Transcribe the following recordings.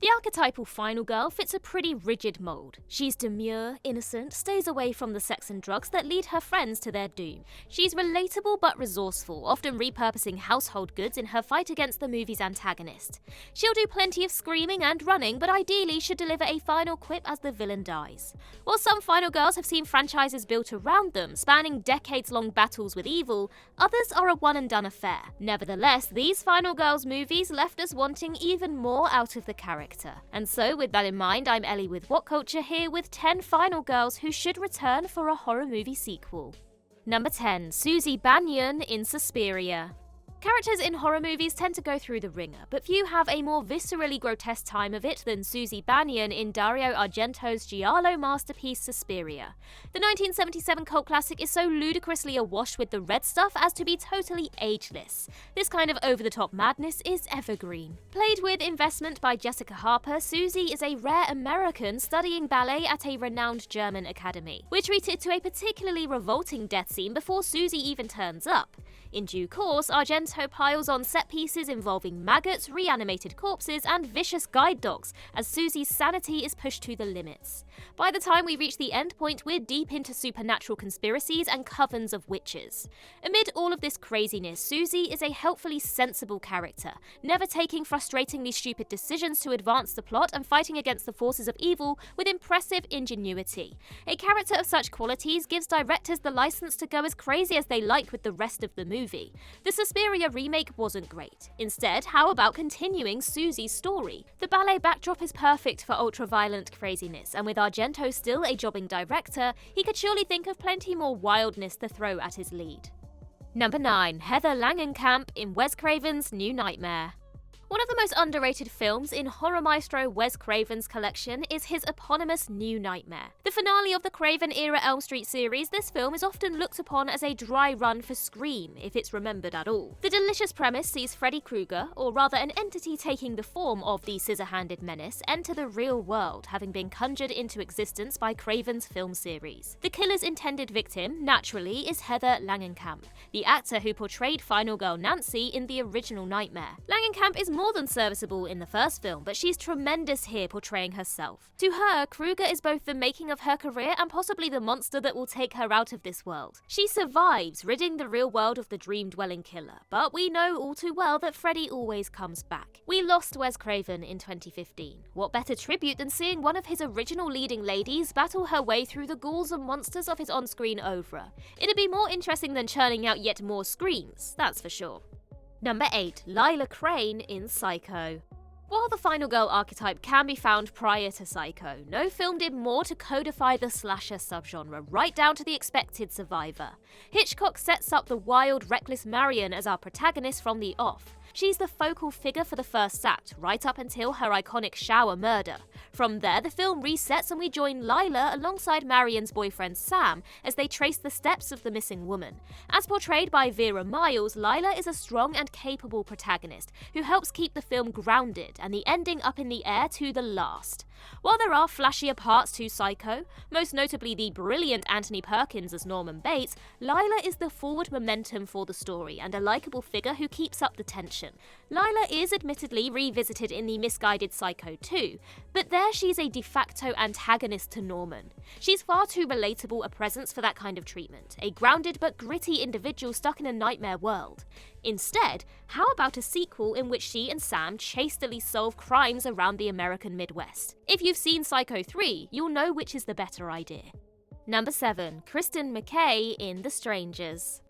The archetypal final girl fits a pretty rigid mold. She's demure, innocent, stays away from the sex and drugs that lead her friends to their doom. She's relatable but resourceful, often repurposing household goods in her fight against the movie's antagonist. She'll do plenty of screaming and running, but ideally should deliver a final quip as the villain dies. While some final girls have seen franchises built around them, spanning decades-long battles with evil, others are a one-and-done affair. Nevertheless, these final girls movies left us wanting even more out of the character. And so, with that in mind, I'm Ellie with What Culture here with 10 final girls who should return for a horror movie sequel. Number 10. SUZY BANNION in Suspiria. Characters in horror movies tend to go through the ringer, but few have a more viscerally grotesque time of it than SUZY BANNION in Dario Argento's giallo masterpiece Suspiria. The 1977 cult classic is so ludicrously awash with the red stuff as to be totally ageless. This kind of over-the-top madness is evergreen. Played with investment by Jessica Harper, SUZY is a rare American studying ballet at a renowned German academy. We're treated to a particularly revolting death scene before SUZY even turns up. In due course, Argento piles on set pieces involving maggots, reanimated corpses, and vicious guide dogs as SUZY's sanity is pushed to the limits. By the time we reach the end point, we're deep into supernatural conspiracies and covens of witches. Amid all of this craziness, SUZY is a helpfully sensible character, never taking frustratingly stupid decisions to advance the plot and fighting against the forces of evil with impressive ingenuity. A character of such qualities gives directors the license to go as crazy as they like with the rest of the movie. The Suspiria remake wasn't great. Instead, how about continuing SUZY's story? The ballet backdrop is perfect for ultra-violent craziness, and with Argento still a jobbing director, he could surely think of plenty more wildness to throw at his lead. Number 9. Heather Langenkamp in Wes Craven's New Nightmare. One of the most underrated films in horror maestro Wes Craven's collection is his eponymous New Nightmare. The finale of the Craven-era Elm Street series, this film is often looked upon as a dry run for Scream, if it's remembered at all. The delicious premise sees Freddy Krueger, or rather an entity taking the form of the scissor-handed menace, enter the real world, having been conjured into existence by Craven's film series. The killer's intended victim, naturally, is Heather Langenkamp, the actor who portrayed final girl Nancy in the original Nightmare. Langenkamp is more than serviceable in the first film, but she's tremendous here portraying herself. To her, Krueger is both the making of her career and possibly the monster that will take her out of this world. She survives, ridding the real world of the dream-dwelling killer, but we know all too well that Freddy always comes back. We lost Wes Craven in 2015. What better tribute than seeing one of his original leading ladies battle her way through the ghouls and monsters of his on-screen oeuvre? It'd be more interesting than churning out yet more screams, that's for sure. Number 8. Lila Crane in Psycho. While the final girl archetype can be found prior to Psycho, no film did more to codify the slasher subgenre, right down to the expected survivor. Hitchcock sets up the wild, reckless Marion as our protagonist from the off. She's the focal figure for the first act, right up until her iconic shower murder. From there, the film resets and we join Lila alongside Marion's boyfriend Sam as they trace the steps of the missing woman. As portrayed by Vera Miles, Lila is a strong and capable protagonist who helps keep the film grounded and the ending up in the air to the last. While there are flashier parts to Psycho, most notably the brilliant Anthony Perkins as Norman Bates, Lila is the forward momentum for the story and a likeable figure who keeps up the tension. Lila is admittedly revisited in the misguided Psycho 2, but there she's a de facto antagonist to Norman. She's far too relatable a presence for that kind of treatment, a grounded but gritty individual stuck in a nightmare world. Instead, how about a sequel in which she and Sam chastely solve crimes around the American Midwest? If you've seen Psycho 3, you'll know which is the better idea. Number 7. KRISTEN MCKAY in The Strangers.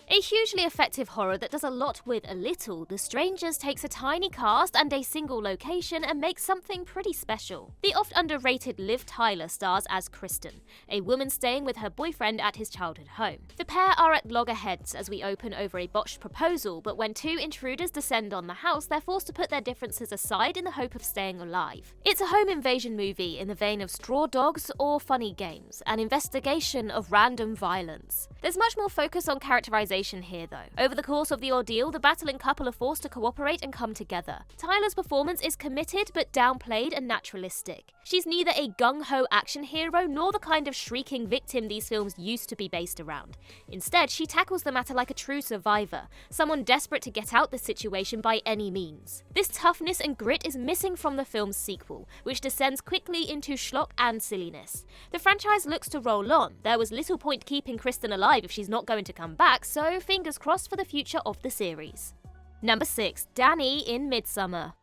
A hugely effective horror that does a lot with a little, The Strangers takes a tiny cast and a single location and makes something pretty special. The oft-underrated Liv Tyler stars as Kristen, a woman staying with her boyfriend at his childhood home. The pair are at loggerheads as we open over a botched proposal, but when two intruders descend on the house, they're forced to put their differences aside in the hope of staying alive. It's a home invasion movie in the vein of Straw Dogs or Funny Games, an investigation of random violence. There's much more focus on characterization realization here though. Over the course of the ordeal, the battling couple are forced to cooperate and come together. Tyler's performance is committed but downplayed and naturalistic. She's neither a gung-ho action hero nor the kind of shrieking victim these films used to be based around. Instead, she tackles the matter like a true survivor, someone desperate to get out the situation by any means. This toughness and grit is missing from the film's sequel, which descends quickly into schlock and silliness. The franchise looks to roll on. There was little point keeping Kristen alive if she's not going to come back, so fingers crossed for the future of the series. Number 6. Danny in Midsummer.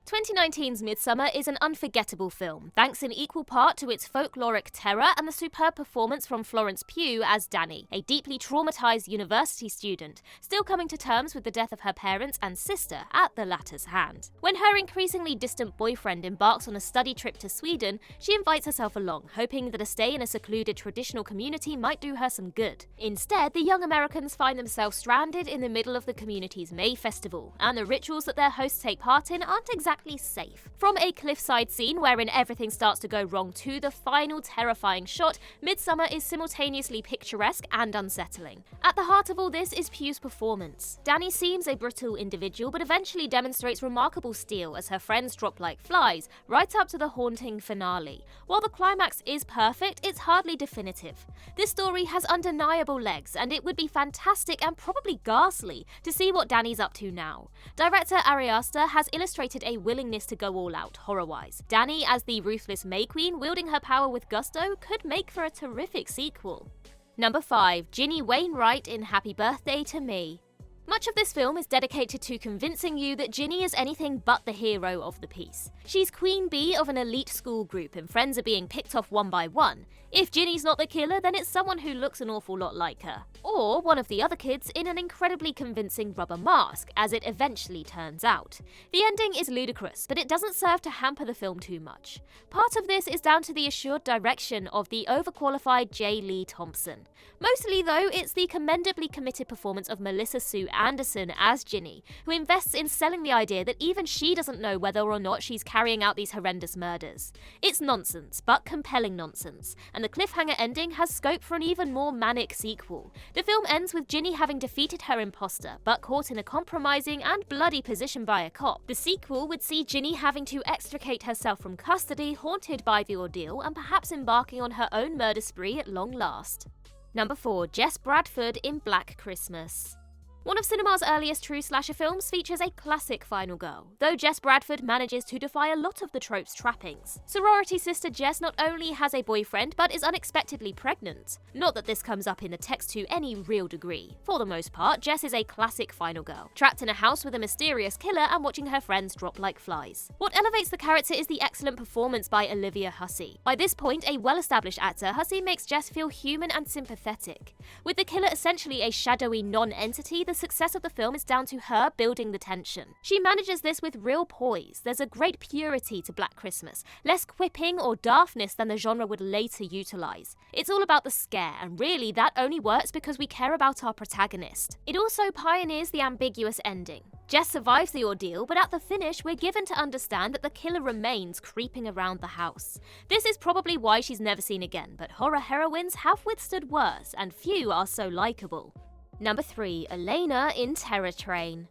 2019's Midsummer is an unforgettable film, thanks in equal part to its folkloric terror and the superb performance from Florence Pugh as Danny, a deeply traumatized university student, still coming to terms with the death of her parents and sister at the latter's hand. When her increasingly distant boyfriend embarks on a study trip to Sweden, she invites herself along, hoping that a stay in a secluded traditional community might do her some good. Instead, the young Americans find themselves stranded in the middle of the community's May festival, and the rituals that their hosts take part in aren't exactly safe. From a cliffside scene wherein everything starts to go wrong to the final terrifying shot, Midsummer is simultaneously picturesque and unsettling. At the heart of all this is Pugh's performance. Danny seems a brittle individual but eventually demonstrates remarkable steel as her friends drop like flies, right up to the haunting finale. While the climax is perfect, it's hardly definitive. This story has undeniable legs, and it would be fantastic and probably ghastly to see what Danny's up to now. Director Ari Aster has illustrated a willingness to go all out, horror-wise. Danny, as the ruthless May Queen, wielding her power with gusto, could make for a terrific sequel. Number 5. Ginny Wainwright in Happy Birthday to Me. Much of this film is dedicated to convincing you that Ginny is anything but the hero of the piece. She's queen bee of an elite school group and friends are being picked off one by one. If Ginny's not the killer, then it's someone who looks an awful lot like her. Or one of the other kids in an incredibly convincing rubber mask, as it eventually turns out. The ending is ludicrous, but it doesn't serve to hamper the film too much. Part of this is down to the assured direction of the overqualified J. Lee Thompson. Mostly though, it's the commendably committed performance of Melissa Sue Anderson as Ginny, who invests in selling the idea that even she doesn't know whether or not she's carrying out these horrendous murders. It's nonsense, but compelling nonsense, and the cliffhanger ending has scope for an even more manic sequel. The film ends with Ginny having defeated her imposter, but caught in a compromising and bloody position by a cop. The sequel would see Ginny having to extricate herself from custody, haunted by the ordeal, and perhaps embarking on her own murder spree at long last. Number 4. Jess Bradford in Black Christmas. One of cinema's earliest true slasher films features a classic final girl, though Jess Bradford manages to defy a lot of the trope's trappings. Sorority sister Jess not only has a boyfriend, but is unexpectedly pregnant. Not that this comes up in the text to any real degree. For the most part, Jess is a classic final girl, trapped in a house with a mysterious killer and watching her friends drop like flies. What elevates the character is the excellent performance by Olivia Hussey. By this point, a well-established actor, Hussey makes Jess feel human and sympathetic. With the killer essentially a shadowy non-entity, the success of the film is down to her building the tension. She manages this with real poise. There's a great purity to Black Christmas, less quipping or daftness than the genre would later utilize. It's all about the scare, and really that only works because we care about our protagonist. It also pioneers the ambiguous ending. Jess survives the ordeal, but at the finish, we're given to understand that the killer remains creeping around the house. This is probably why she's never seen again, but horror heroines have withstood worse, and few are so likable. Number 3. ALANA in Terror Train.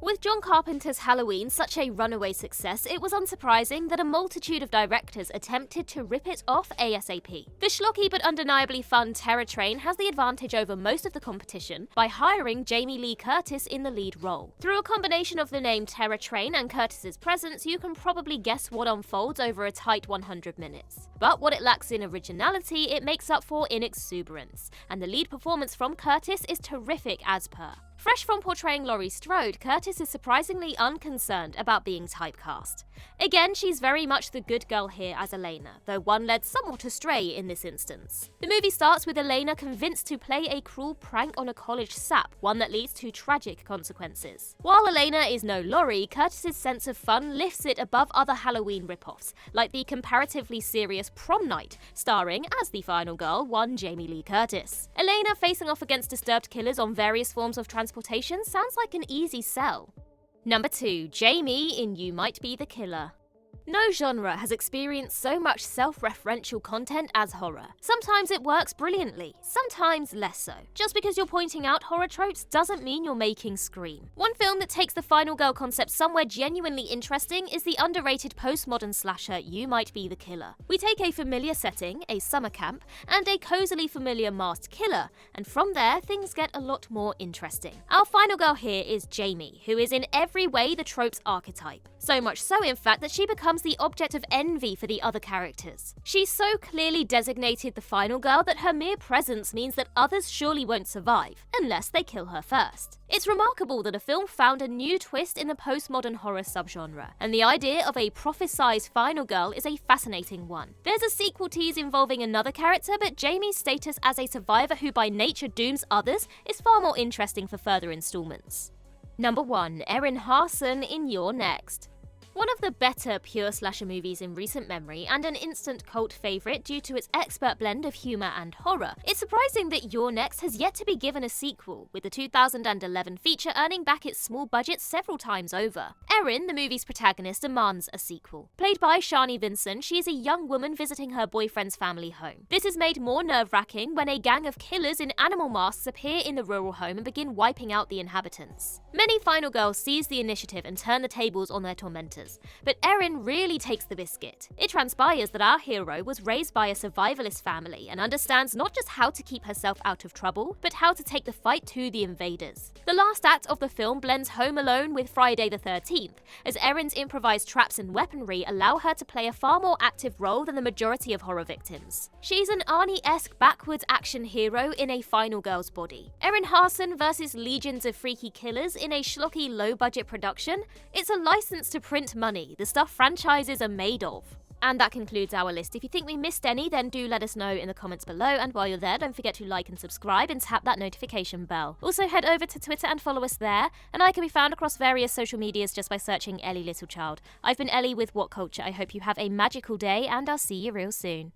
With John Carpenter's Halloween such a runaway success, it was unsurprising that a multitude of directors attempted to rip it off ASAP. The schlocky but undeniably fun Terror Train has the advantage over most of the competition by hiring Jamie Lee Curtis in the lead role. Through a combination of the name Terror Train and Curtis's presence, you can probably guess what unfolds over a tight 100 minutes. But what it lacks in originality, it makes up for in exuberance, and the lead performance from Curtis is terrific as per. Fresh from portraying Laurie Strode, Curtis is surprisingly unconcerned about being typecast. Again, she's very much the good girl here as ALANA, though one led somewhat astray in this instance. The movie starts with ALANA convinced to play a cruel prank on a college sap, one that leads to tragic consequences. While ALANA is no Laurie, Curtis's sense of fun lifts it above other Halloween rip-offs, like the comparatively serious Prom Night, starring, as the final girl, one Jamie Lee Curtis. ALANA facing off against disturbed killers on various forms of transportation sounds like an easy sell. Number 2. Jamie in You Might Be the Killer. No genre has experienced so much self-referential content as horror. Sometimes it works brilliantly, sometimes less so. Just because you're pointing out horror tropes doesn't mean you're making Scream. One film that takes the final girl concept somewhere genuinely interesting is the underrated postmodern slasher You Might Be the Killer. We take a familiar setting, a summer camp, and a cozily familiar masked killer, and from there things get a lot more interesting. Our final girl here is Jamie, who is in every way the trope's archetype. So much so, in fact, that she becomes the object of envy for the other characters. She's so clearly designated the final girl that her mere presence means that others surely won't survive, unless they kill her first. It's remarkable that a film found a new twist in the postmodern horror subgenre, and the idea of a prophesized final girl is a fascinating one. There's a sequel tease involving another character, but Jamie's status as a survivor who by nature dooms others is far more interesting for further installments. Number 1. ERIN HARSON in You're Next. One of the better pure slasher movies in recent memory, and an instant cult favourite due to its expert blend of humour and horror. It's surprising that You're Next has yet to be given a sequel, with the 2011 feature earning back its small budget several times over. ERIN, the movie's protagonist, demands a sequel. Played by Shani Vinson, she is a young woman visiting her boyfriend's family home. This is made more nerve-wracking when a gang of killers in animal masks appear in the rural home and begin wiping out the inhabitants. Many final girls seize the initiative and turn the tables on their tormentors. But ERIN really takes the biscuit. It transpires that our hero was raised by a survivalist family and understands not just how to keep herself out of trouble, but how to take the fight to the invaders. The last act of the film blends Home Alone with Friday the 13th, as ERIN's improvised traps and weaponry allow her to play a far more active role than the majority of horror victims. She's an Arnie-esque backwards action hero in a final girl's body. ERIN HARSON versus legions of freaky killers in a schlocky low-budget production. It's a license to print money, the stuff franchises are made of. And that concludes our list. If you think we missed any, then do let us know in the comments below, and while you're there, don't forget to like and subscribe and tap that notification bell. Also head over to Twitter and follow us there, and I can be found across various social medias just by searching Ellie Littlechild. I've been Ellie with What Culture. I hope you have a magical day, and I'll see you real soon.